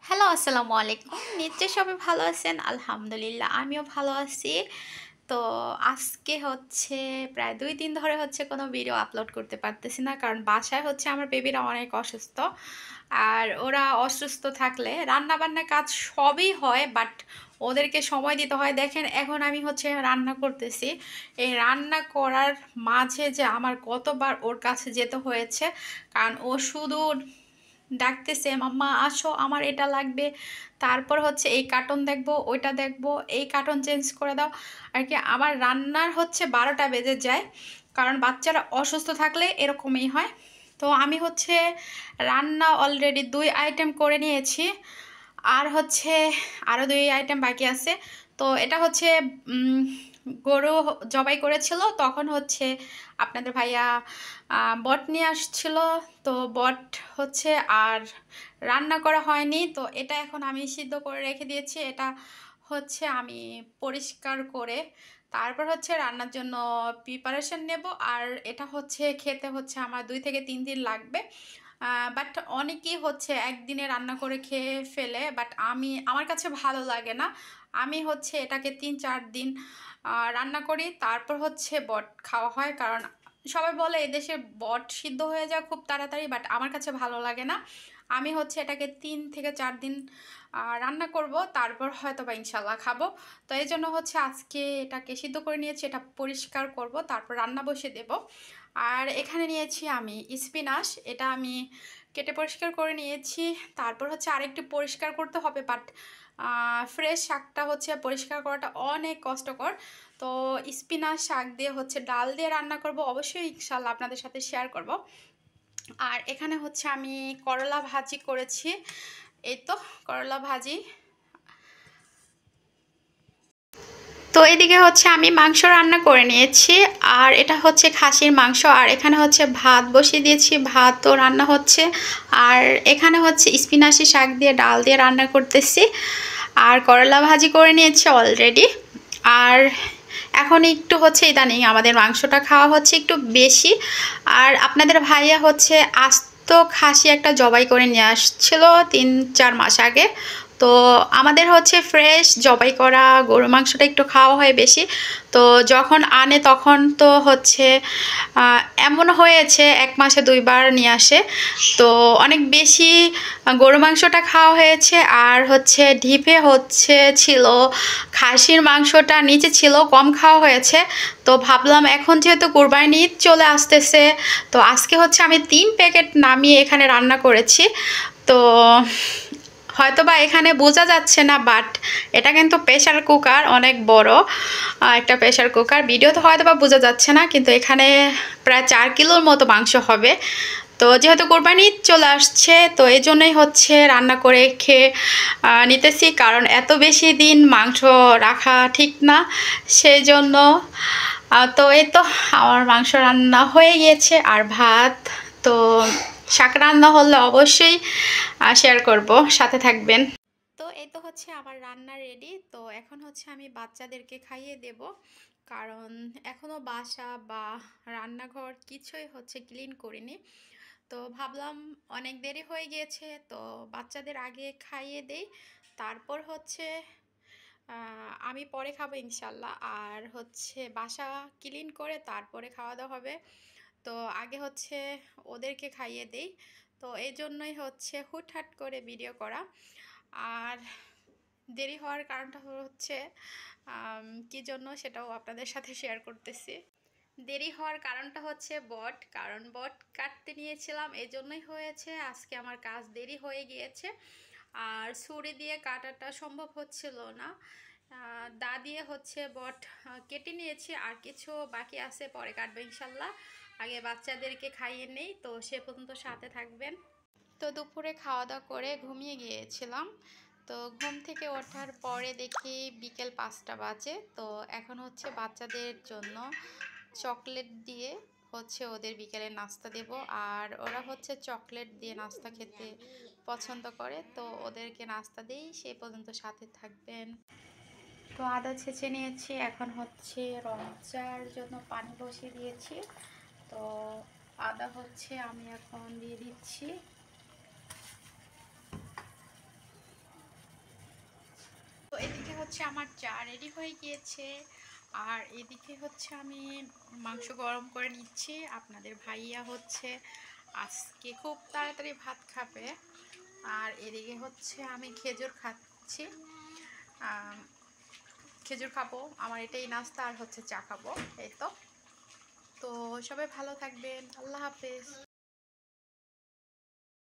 Hello, আসসালামু আলাইকুম। নিশ্চয়ই সবাই ভালো আছেন? আলহামদুলিল্লাহ, আমিও ভালো আছি। তো আজকে হচ্ছে প্রায় ২ দিন ধরে হচ্ছে কোনো ভিডিও আপলোড করতে পারতেছি না। কারণ বাসায় হচ্ছে আমার বেবিরা অনেক অসুস্থ। আর ওরা অসুস্থ থাকলে রান্না-বান্নার কাজ সবই হয়, বাট ওদেরকে সময় দিতে হয়। দেখেন এখন আমি হচ্ছে রান্না করতেছি। এই রান্না করার মাঝে যে আমার কতবার ওর কাছে যেতে হয়েছে, কারণ ও শুধু ডাকতেছে, মাম্মা আসো আমার এটা লাগবে, তারপর হচ্ছে এই কার্টুন দেখবো, ওইটা দেখবো, এই কার্টুন চেঞ্জ করে দাও। আর কি আমার রান্নার হচ্ছে ১২টা বেজে যায়, কারণ বাচ্চারা অসুস্থ থাকলে এরকমই হয়। তো আমি হচ্ছে রান্না অলরেডি ২ আইটেম করে নিয়েছি, আর হচ্ছে আরও ২ আইটেম বাকি আছে। তো এটা হচ্ছে উম, গরু জবাই করেছিল, তখন হচ্ছে আপনাদের ভাইয়া বট নিয়ে আসছিল। তো বট হচ্ছে আর রান্না করা হয়নি, তো এটা এখন আমি সিদ্ধ করে রেখে দিয়েছি। এটা হচ্ছে আমি পরিষ্কার করে তারপর হচ্ছে রান্নার জন্য প্রিপারেশন নেব। আর এটা হচ্ছে খেতে হচ্ছে আমার ২ থেকে ৩ দিন লাগবে। বাট অনেকেই হচ্ছে একদিনে রান্না করে খেয়ে ফেলে, বাট আমার কাছে ভালো লাগে না। আমি হচ্ছে এটাকে ৩-৪ দিন রান্না করি, তারপর হচ্ছে বট খাওয়া হয়। কারণ সবাই বলে এদেশে বট সিদ্ধ হয়ে যায় খুব তাড়াতাড়ি, বাট আমার কাছে ভালো লাগে না। আমি হচ্ছে এটাকে ৩ থেকে ৪ দিন রান্না করব, তারপর হয়তো বা ইনশাল্লাহ খাবো। তো এই জন্য হচ্ছে আজকে এটাকে সিদ্ধ করে নিয়েছি, এটা পরিষ্কার করব, তারপর রান্না বসিয়ে দেব। আর এখানে নিয়েছি আমি স্পিনাচ, এটা আমি কেটে পরিষ্কার করে নিয়েছি। তারপর হচ্ছে আরেকটু পরিষ্কার করতে হবে, বাট ফ্রেশ শাকটা হচ্ছে পরিষ্কার করাটা অনেক কষ্টকর। তো স্পিনাচ শাক দিয়ে হচ্ছে ডাল দিয়ে রান্না করব, অবশ্যই ইনশাল্লাহ আপনাদের সাথে শেয়ার করব। আর এখানে হচ্ছে আমি করলা ভাজি করেছি, এই তো করলা ভাজি। তো এদিকে হচ্ছে আমি মাংস রান্না করে নিয়েছি, আর এটা হচ্ছে খাসির মাংস। আর এখানে হচ্ছে ভাত বসিয়ে দিয়েছি, ভাতও রান্না হচ্ছে। আর এখানে হচ্ছে স্পিনাচি শাক দিয়ে ডাল দিয়ে রান্না করতেছি, আর করলা ভাজি করে নিয়েছি অলরেডি। আর এখন একটু হচ্ছে ইদানিং আমাদের মাংসটা খাওয়া হচ্ছে একটু বেশি। আর আপনাদের ভাইয়া হচ্ছে আস্ত খাসি একটা জবাই করে নিয়ে আসছিল ৩-৪ মাস আগে। তো আমাদের হচ্ছে ফ্রেশ জবাই করা গরু মাংসটা একটু খাওয়া হয় বেশি। তো যখন আনে তখন তো হচ্ছে এমন হয়েছে ১ মাসে ২ বার নিয়ে আসে। তো অনেক বেশি গরু মাংসটা খাওয়া হয়েছে। আর হচ্ছে ঢিপে হচ্ছে ছিল খাসির মাংসটা, নিচে ছিল, কম খাওয়া হয়েছে। তো ভাবলাম এখন যেহেতু কুরবানি ঈদ চলে আসতেছে, তো আজকে হচ্ছে আমি ৩ প্যাকেট নামিয়ে এখানে রান্না করেছি। তো হয়তোবা এখানে বোঝা যাচ্ছে না, বাট এটা কিন্তু প্রেসার কুকার, অনেক বড় একটা প্রেসার কুকার। ভিডিওতে হয়তোবা বোঝা যাচ্ছে না, কিন্তু এখানে প্রায় ৪ কিলোর মতো মাংস হবে। তো যেহেতু কোরবানি ঈদ চলে আসছে, তো এই জন্যই হচ্ছে রান্না করে খেয়ে নিতেছি, কারণ এত বেশি দিন মাংস রাখা ঠিক না, সেই জন্য। তো এই তো আমার মাংস রান্না হয়ে গিয়েছে, আর ভাত। তো শাক রান্না হলে অবশ্যই শেয়ার করব, সাথে থাকবেন। তো এই তো হচ্ছে আমার রান্না রেডি। তো এখন হচ্ছে আমি বাচ্চাদেরকে খাইয়ে দেব, কারণ এখনো বাসা বা রান্নাঘর কিছুই হচ্ছে ক্লিন করিনি। তো ভাবলাম অনেক দেরি হয়ে গিয়েছে, তো বাচ্চাদের আগে খাইয়ে দেই, তারপর হচ্ছে আমি পরে খাবো ইনশাল্লাহ। আর হচ্ছে বাসা ক্লিন করে তারপরে খাওয়া দাওয়া হবে। তো আগে হচ্ছে ওদেরকে খাইয়ে দেই। তো এই জন্যই হচ্ছে হুটহাট করে ভিডিও করা। আর দেরি হওয়ার কারণটা হচ্ছে কি জন্য সেটাও আপনাদের সাথে শেয়ার করতেছি। দেরি হওয়ার কারণটা হচ্ছে বট, কারণ বট কাটতে নিয়েছিলাম, এই জন্যই হয়েছে আজকে আমার কাজ দেরি হয়ে গিয়েছে। আর ছুরি দিয়ে কাটাটা সম্ভব হচ্ছিল না, দা দিয়ে হচ্ছে বট কেটে নিয়েছি। আর কিছু বাকি আছে, পরে কাটবে ইনশাল্লাহ। আগে বাচ্চাদেরকে খাইয়ে নেই, তো সে পর্যন্ত সাথে থাকবেন। তো দুপুরে খাওয়া দাওয়া করে ঘুমিয়ে গিয়েছিলাম। তো ঘুম থেকে ওঠার পরে দেখি বিকেল ৫টা বাজে। তো এখন হচ্ছে বাচ্চাদের জন্য চকলেট দিয়ে হচ্ছে ওদের বিকেলে নাস্তা দেব। আর ওরা হচ্ছে চকলেট দিয়ে নাস্তা খেতে পছন্দ করে, তো ওদেরকে নাস্তা দিই, সে পর্যন্ত সাথে থাকবেন। তো আদা ছেঁচে নিয়েছি, এখন হচ্ছে রং চার জন্য পানি বসিয়ে দিয়েছি। তো আদা হচ্ছে আমি এখন দিয়ে দিচ্ছি। হচ্ছে আমার চা রেডি হয়ে গিয়েছে, আর এদিকে হচ্ছে আমি মাংস গরম করে নিচ্ছি। আপনাদের ভাইয়া হচ্ছে আজকে খুব তাড়াতাড়ি ভাত খাবে। আর এদিকে হচ্ছে আমি খেজুর খাচ্ছি, খেজুর খাবো, আমার এটাই নাস্তা, আর হচ্ছে চা খাবো। এই তো। তো সবাই ভালো থাকবেন, আল্লাহ হাফেজ।